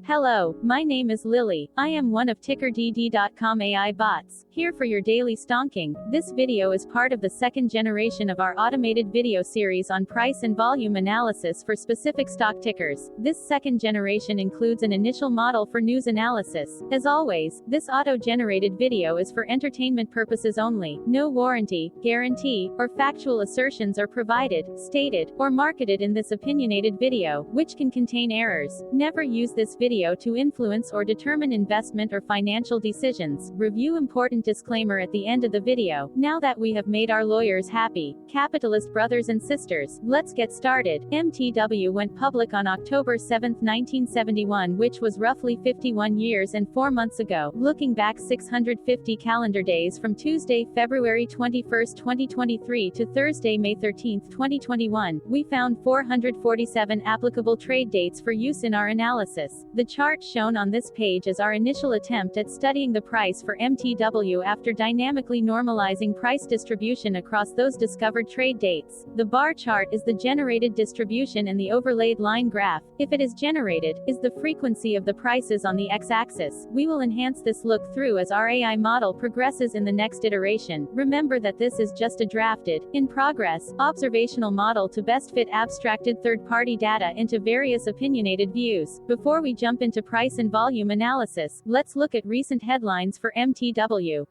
Hello, my name is Lily. I am one of TickerDD.com AI bots, here for your daily stonking. This video is part of the second generation of our automated video series on price and volume analysis for specific stock tickers. This second generation includes an initial model for news analysis. As always, this auto-generated video is for entertainment purposes only. No warranty, guarantee, or factual assertions are provided, stated, or marketed in this opinionated video, which can contain errors. Never use this video to influence or determine investment or financial decisions. Review important disclaimer at the end of the video. Now that we have made our lawyers happy, capitalist brothers and sisters, let's get started. MTW went public on October 7, 1971, which was roughly 51 years and 4 months ago. Looking back 650 calendar days from Tuesday, February 21, 2023 to Thursday, May 13, 2021, we found 447 applicable trade dates for use in our analysis. The chart shown on this page is our initial attempt at studying the price for MTW after dynamically normalizing price distribution across those discovered trade dates. The bar chart is the generated distribution and the overlaid line graph, if it is generated, is the frequency of the prices on the x-axis. We will enhance this look through as our AI model progresses in the next iteration. Remember that this is just a drafted, in progress, observational model to best fit abstracted third-party data into various opinionated views. Before we jump into price and volume analysis, let's look at recent headlines for MTW.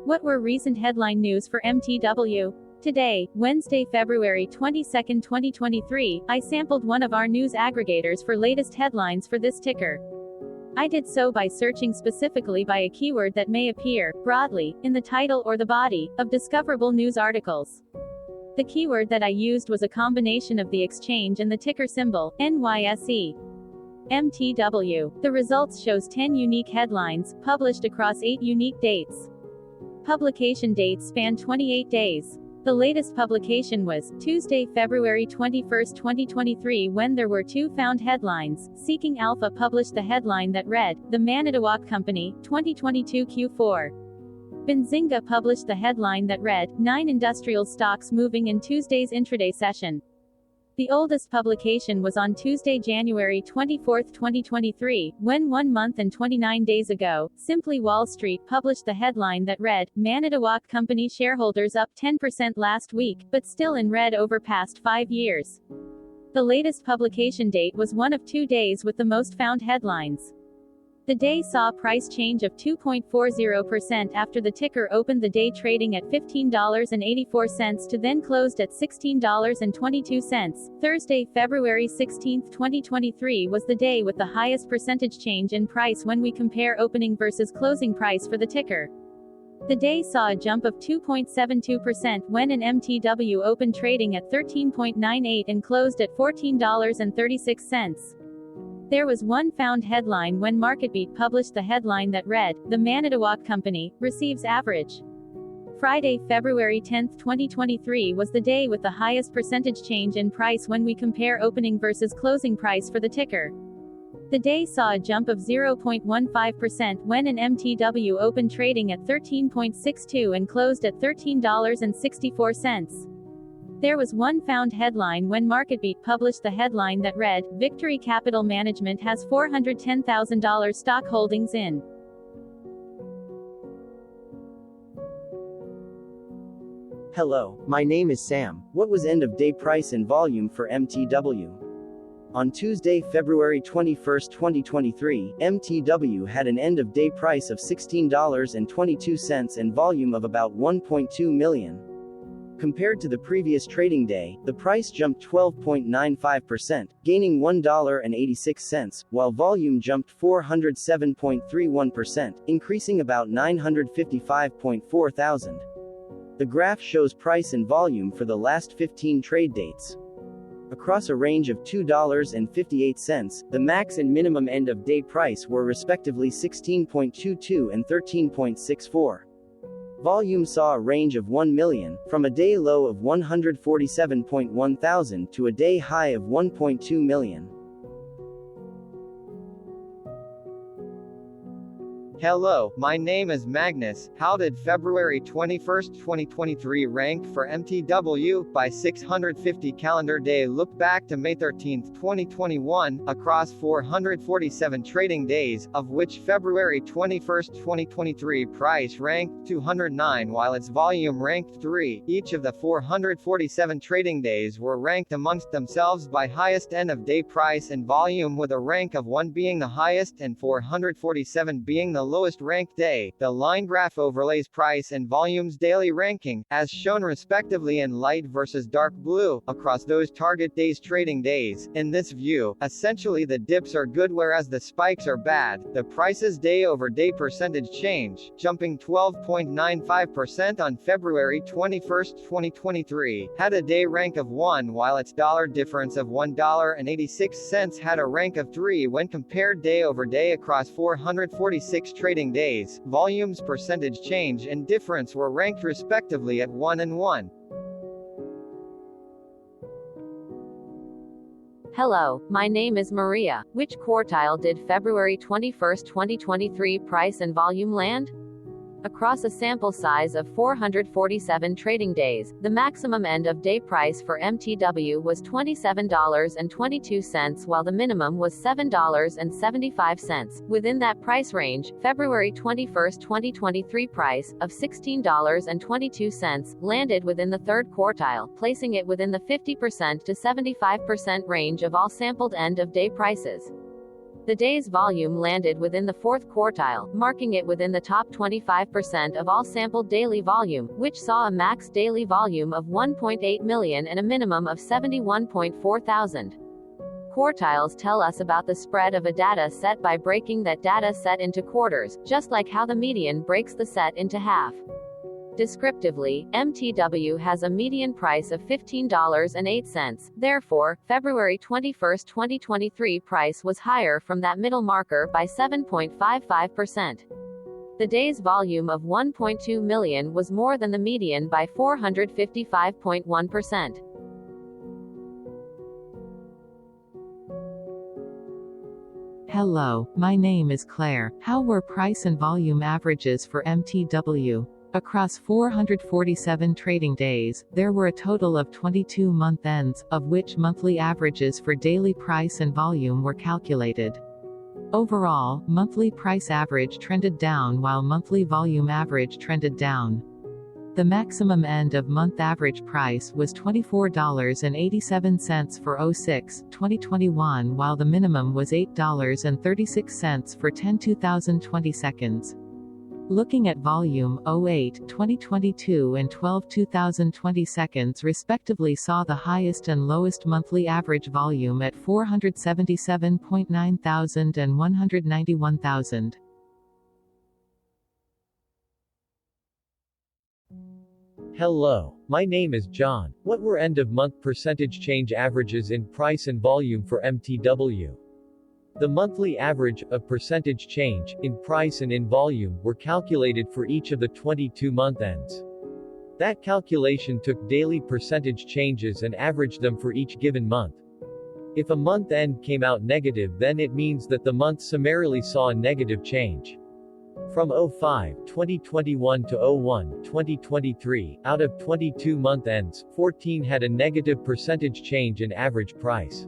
What were recent headline news for MTW? Today, Wednesday, February 22, 2023, I sampled one of our news aggregators for latest headlines for this ticker. I did so by searching specifically by a keyword that may appear, broadly, in the title or the body, of discoverable news articles. The keyword that I used was a combination of the exchange and the ticker symbol, NYSE. MTW. The results shows 10 unique headlines, published across 8 unique dates. Publication dates span 28 days. The latest publication was Tuesday, February 21, 2023, when there were 2 found headlines. Seeking Alpha published the headline that read, "The Manitowoc Company, 2022 Q4. Benzinga published the headline that read, 9 industrial stocks moving in Tuesday's intraday session. The oldest publication was on Tuesday, January 24, 2023, when 1 month and 29 days ago, Simply Wall Street published the headline that read, Manitowoc Company shareholders up 10% last week, but still in red over past 5 years. The latest publication date was one of 2 days with the most found headlines. The day saw a price change of 2.40% after the ticker opened the day trading at $15.84 to then closed at $16.22. Thursday, February 16, 2023 was the day with the highest percentage change in price when we compare opening versus closing price for the ticker. The day saw a jump of 2.72% when an MTW opened trading at $13.98 and closed at $14.36. There was one found headline when MarketBeat published the headline that read, "The Manitowoc Company receives average." Friday, February 10, 2023 was the day with the highest percentage change in price when we compare opening versus closing price for the ticker. The day saw a jump of 0.15% when an MTW opened trading at $13.62 and closed at $13.64. There was one found headline when MarketBeat published the headline that read, "Victory Capital Management has $410,000 stock holdings in." Hello, my name is Sam. What was end of day price and volume for MTW? On Tuesday, February 21, 2023, MTW had an end of day price of $16.22 and volume of about 1.2 million. Compared to the previous trading day, the price jumped 12.95%, gaining $1.86, while volume jumped 407.31%, increasing about 955.4 thousand. The graph shows price and volume for the last 15 trade dates. Across a range of $2.58, the max and minimum end of day price were respectively 16.22 and 13.64. Volume saw a range of 1 million, from a day low of 147.1 thousand to a day high of 1.2 million. Hello, my name is Magnus. How did February 21, 2023 rank for MTW by 650 calendar day? Look back to May 13, 2021, across 447 trading days, of which February 21, 2023 price ranked 209 while its volume ranked 3. Each of the 447 trading days were ranked amongst themselves by highest end of day price and volume, with a rank of 1 being the highest and 447 being the lowest ranked day. The line graph overlays price and volume's daily ranking, as shown respectively in light versus dark blue, across those target days trading days. In this view, essentially the dips are good whereas the spikes are bad. The price's day-over-day percentage change, jumping 12.95% on February 21, 2023, had a day rank of 1 while its dollar difference of $1.86 had a rank of 3 when compared day over day across 446 trading days. Volume's percentage change and difference were ranked respectively at 1 and 1. Hello, my name is Maria. Which quartile did February 21, 2023 price and volume land? Across a sample size of 447 trading days, the maximum end of day price for MTW was $27.22 while the minimum was $7.75. Within that price range, February 21, 2023 price, of $16.22, landed within the third quartile, placing it within the 50% to 75% range of all sampled end of day prices. The day's volume landed within the fourth quartile, marking it within the top 25% of all sampled daily volume, which saw a max daily volume of 1.8 million and a minimum of 71.4 thousand. Quartiles tell us about the spread of a data set by breaking that data set into quarters, just like how the median breaks the set into half. Descriptively, MTW has a median price of $15.08. Therefore, February 21, 2023 price was higher from that middle marker by 7.55%. The day's volume of 1.2 million was more than the median by 455.1%. Hello, my name is Claire. How were price and volume averages for MTW? Across 447 trading days, there were a total of 22 month ends, of which monthly averages for daily price and volume were calculated. Overall, monthly price average trended down while monthly volume average trended down. The maximum end of month average price was $24.87 for 06/2021 while the minimum was $8.36 for 10/2020 seconds. Looking at volume, 08/2022 and 12/2020 seconds respectively saw the highest and lowest monthly average volume at 477.9 thousand and 191 thousand. Hello, my name is John. What were end-of-month percentage change averages in price and volume for MTW? The monthly average of percentage change, in price and in volume, were calculated for each of the 22 month ends. That calculation took daily percentage changes and averaged them for each given month. If a month end came out negative, then it means that the month summarily saw a negative change. From 05/2021 to 01/2023, out of 22 month ends, 14 had a negative percentage change in average price.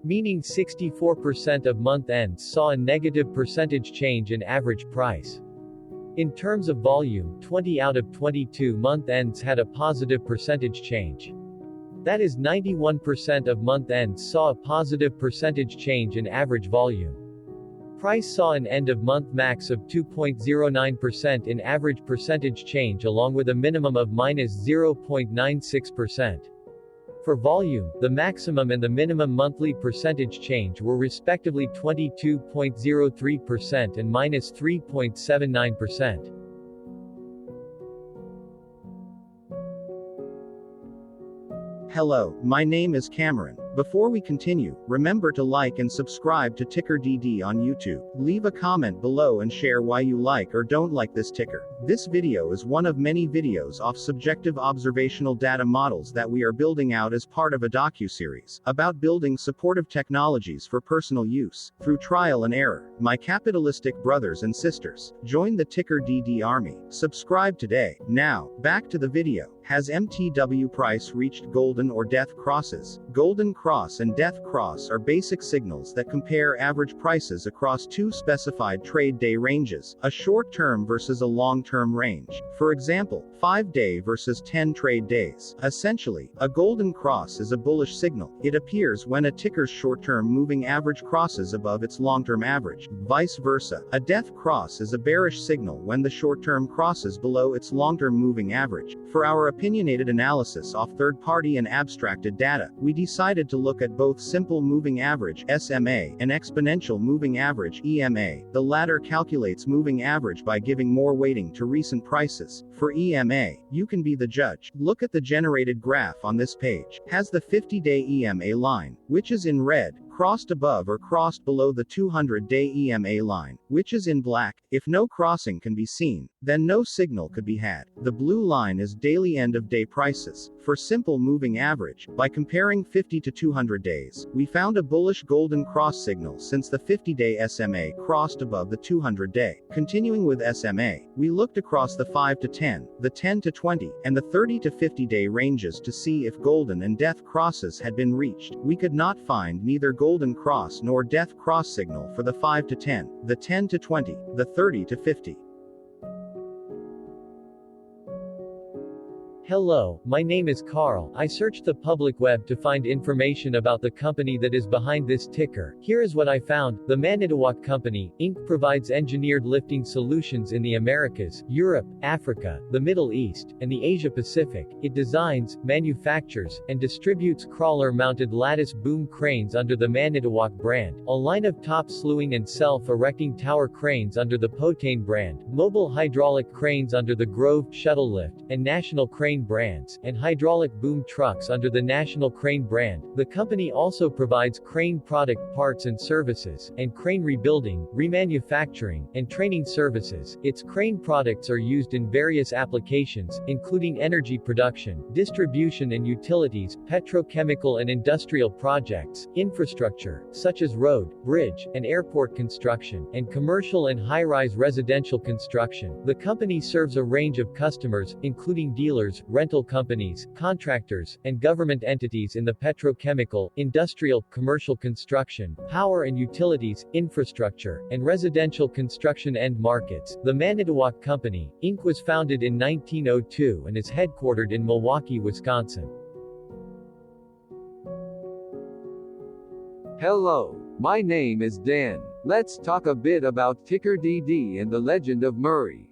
Meaning 64% of month ends saw a negative percentage change in average price. In terms of volume, 20 out of 22 month ends had a positive percentage change. That is 91% of month ends saw a positive percentage change in average volume. Price saw an end-of-month max of 2.09% in average percentage change along with a minimum of -0.96%. For volume, the maximum and the minimum monthly percentage change were respectively 22.03% and -3.79%. Hello, my name is Cameron. Before we continue, remember to like and subscribe to TickerDD on YouTube. Leave a comment below and share why you like or don't like this ticker. This video is one of many videos off subjective observational data models that we are building out as part of a docu-series about building supportive technologies for personal use, through trial and error. My capitalistic brothers and sisters, join the TickerDD army. Subscribe today. Now, back to the video. Has MTW price reached golden or death crosses? Golden cross and death cross are basic signals that compare average prices across two specified trade day ranges, a short-term versus a long-term range. For example, 5-day versus 10 trade days. Essentially, a golden cross is a bullish signal. It appears when a ticker's short-term moving average crosses above its long-term average. Vice versa, a death cross is a bearish signal when the short-term crosses below its long-term moving average. For our opinionated analysis off third-party and abstracted data, we decided to look at both simple moving average (SMA) and exponential moving average (EMA). The latter calculates moving average by giving more weighting to recent prices. For EMA, you can be the judge. Look at the generated graph on this page. Has the 50-day EMA line, which is in red, crossed above or crossed below the 200-day EMA line, which is in black? If no crossing can be seen, then no signal could be had. The blue line is daily end-of-day prices. For simple moving average, by comparing 50 to 200 days, we found a bullish golden cross signal since the 50-day SMA crossed above the 200-day. Continuing with SMA, we looked across the 5 to 10, the 10 to 20, and the 30 to 50-day ranges to see if golden and death crosses had been reached. We could not find neither golden cross nor death cross signal for the 5 to 10, the 10 to 20, the 30 to 50. Hello, my name is Carl. I searched the public web to find information about the company that is behind this ticker. Here is what I found. The Manitowoc Company, Inc. provides engineered lifting solutions in the Americas, Europe, Africa, the Middle East, and the Asia Pacific. It designs, manufactures, and distributes crawler-mounted lattice boom cranes under the Manitowoc brand, a line of top slewing and self-erecting tower cranes under the Potane brand, mobile hydraulic cranes under the Grove Shuttle Lift, and National Crane brands, and hydraulic boom trucks under the National Crane brand. The company also provides crane product parts and services, and crane rebuilding, remanufacturing, and training services. Its crane products are used in various applications, including energy production, distribution and utilities, petrochemical and industrial projects, infrastructure, such as road, bridge, and airport construction, and commercial and high-rise residential construction. The company serves a range of customers, including dealers, rental companies, contractors, and government entities in the petrochemical, industrial, commercial construction, power and utilities, infrastructure, and residential construction end markets. The Manitowoc Company, Inc. was founded in 1902 and is headquartered in Milwaukee, Wisconsin. Hello, my name is Dan. Let's talk a bit about TickerDD and the Legend of Murray.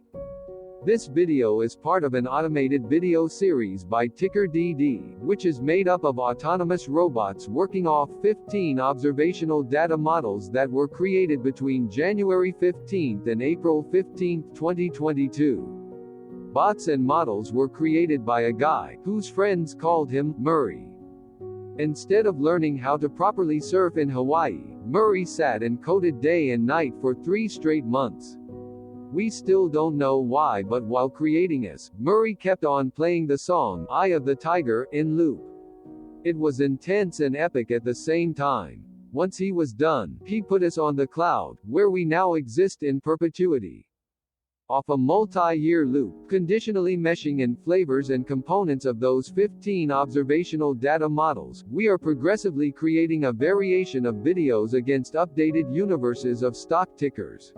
This video is part of an automated video series by TickerDD, which is made up of autonomous robots working off 15 observational data models that were created between January 15 and April 15, 2022. Bots and models were created by a guy, whose friends called him Murray. Instead of learning how to properly surf in Hawaii, Murray sat and coded day and night for 3 straight months. We still don't know why, but while creating this, Murray kept on playing the song, Eye of the Tiger, in loop. It was intense and epic at the same time. Once he was done, he put us on the cloud, where we now exist in perpetuity. Off a multi-year loop, conditionally meshing in flavors and components of those 15 observational data models, we are progressively creating a variation of videos against updated universes of stock tickers.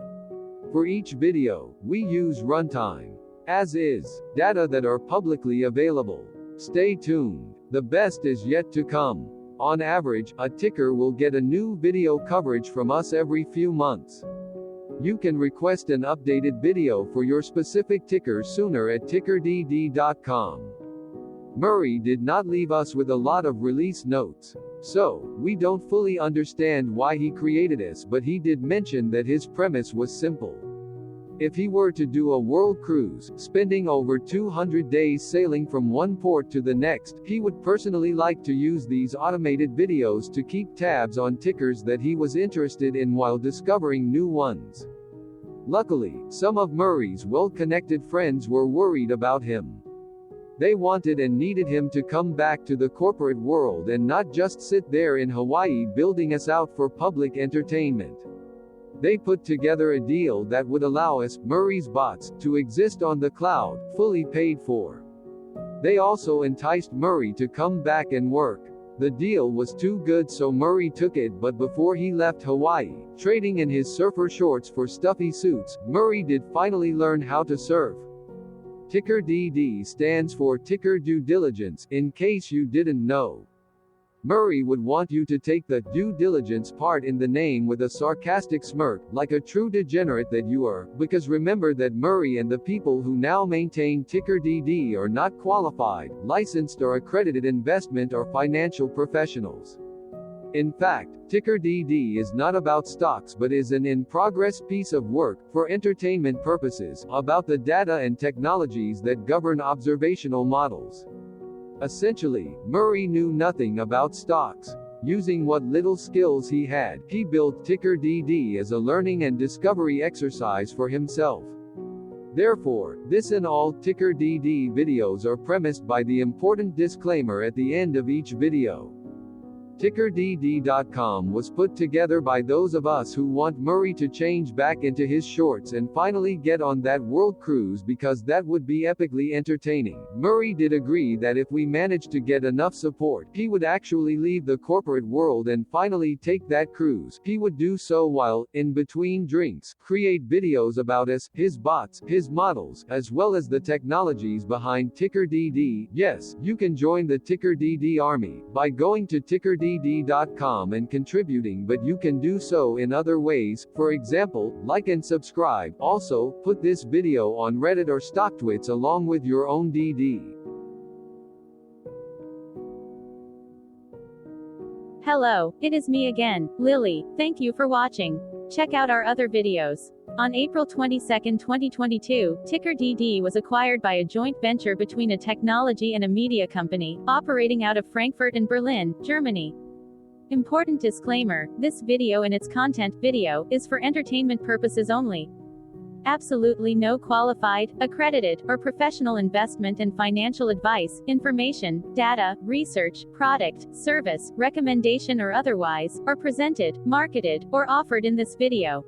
For each video, we use runtime, as is, data that are publicly available. Stay tuned. The best is yet to come. On average, a ticker will get a new video coverage from us every few months. You can request an updated video for your specific ticker sooner at TickerDD.com. Murray did not leave us with a lot of release notes, so we don't fully understand why he created us, but he did mention that his premise was simple. If he were to do a world cruise, spending over 200 days sailing from one port to the next, he would personally like to use these automated videos to keep tabs on tickers that he was interested in while discovering new ones. Luckily, some of Murray's well-connected friends were worried about him. They wanted and needed him to come back to the corporate world and not just sit there in Hawaii building us out for public entertainment. They put together a deal that would allow us, Murray's bots, to exist on the cloud, fully paid for. They also enticed Murray to come back and work. The deal was too good, so Murray took it, but before he left Hawaii, trading in his surfer shorts for stuffy suits, Murray did finally learn how to surf. TickerDD stands for Ticker Due Diligence, in case you didn't know. Murray would want you to take the due diligence part in the name with a sarcastic smirk, like a true degenerate that you are, because remember that Murray and the people who now maintain TickerDD are not qualified, licensed or accredited investment or financial professionals. In fact, TickerDD is not about stocks but is an in-progress piece of work, for entertainment purposes, about the data and technologies that govern observational models. Essentially, Murray knew nothing about stocks. Using what little skills he had, he built TickerDD as a learning and discovery exercise for himself. Therefore, this and all TickerDD videos are premised by the important disclaimer at the end of each video. TickerDD.com was put together by those of us who want Murray to change back into his shorts and finally get on that world cruise, because that would be epically entertaining. Murray did agree that if we managed to get enough support, he would actually leave the corporate world and finally take that cruise. He would do so while, in between drinks, create videos about us, his bots, his models, as well as the technologies behind TickerDD. Yes, you can join the TickerDD army by going to TickerDD.com and contributing, but you can do so in other ways, for example, like and subscribe. Also, put this video on Reddit or StockTwits along with your own DD. Hello, it is me again, Lily. Thank you for watching. Check out our other videos. On April 22, 2022, TickerDD was acquired by a joint venture between a technology and a media company, operating out of Frankfurt and Berlin, Germany. Important disclaimer, this video and its content video is for entertainment purposes only. Absolutely no qualified, accredited, or professional investment and financial advice, information, data, research, product, service, recommendation or otherwise, are presented, marketed, or offered in this video.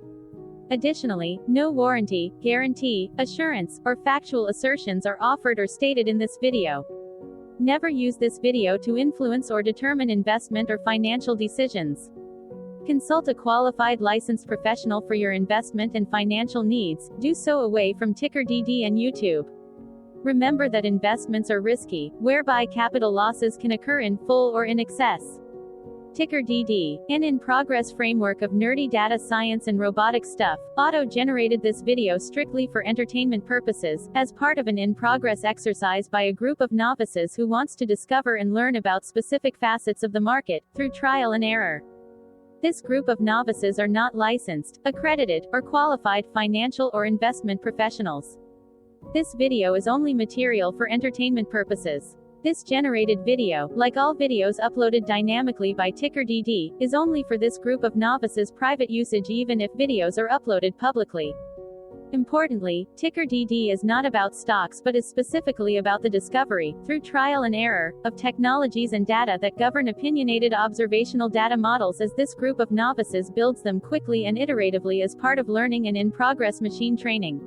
Additionally, no warranty, guarantee, assurance, or factual assertions are offered or stated in this video. Never use this video to influence or determine investment or financial decisions. Consult a qualified licensed professional for your investment and financial needs. Do so away from TickerDD and YouTube. Remember that investments are risky, whereby capital losses can occur in full or in excess. TickerDD, an in-progress framework of nerdy data science and robotic stuff, auto-generated this video strictly for entertainment purposes, as part of an in-progress exercise by a group of novices who wants to discover and learn about specific facets of the market, through trial and error. This group of novices are not licensed, accredited, or qualified financial or investment professionals. This video is only material for entertainment purposes. This generated video, like all videos uploaded dynamically by TickerDD, is only for this group of novices' private usage even if videos are uploaded publicly. Importantly, TickerDD is not about stocks but is specifically about the discovery, through trial and error, of technologies and data that govern opinionated observational data models as this group of novices builds them quickly and iteratively as part of learning and in-progress machine training.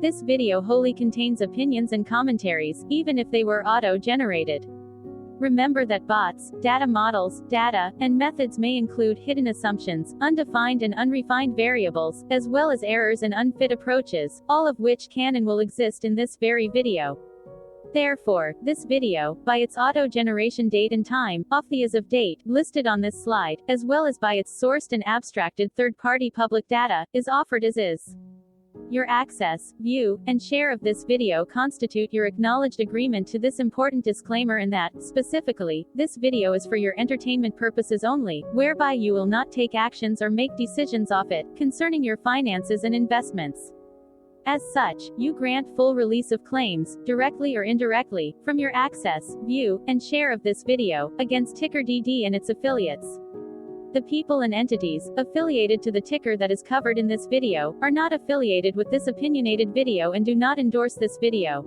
This video wholly contains opinions and commentaries, even if they were auto-generated. Remember that bots, data models, data, and methods may include hidden assumptions, undefined and unrefined variables, as well as errors and unfit approaches, all of which can and will exist in this very video. Therefore, this video, by its auto-generation date and time, off the as of date, listed on this slide, as well as by its sourced and abstracted third-party public data, is offered as is. Your access, view, and share of this video constitute your acknowledged agreement to this important disclaimer and that, specifically, this video is for your entertainment purposes only, whereby you will not take actions or make decisions off it, concerning your finances and investments. As such, you grant full release of claims, directly or indirectly, from your access, view, and share of this video, against TickerDD and its affiliates. The people and entities affiliated to the ticker that is covered in this video are not affiliated with this opinionated video and do not endorse this video.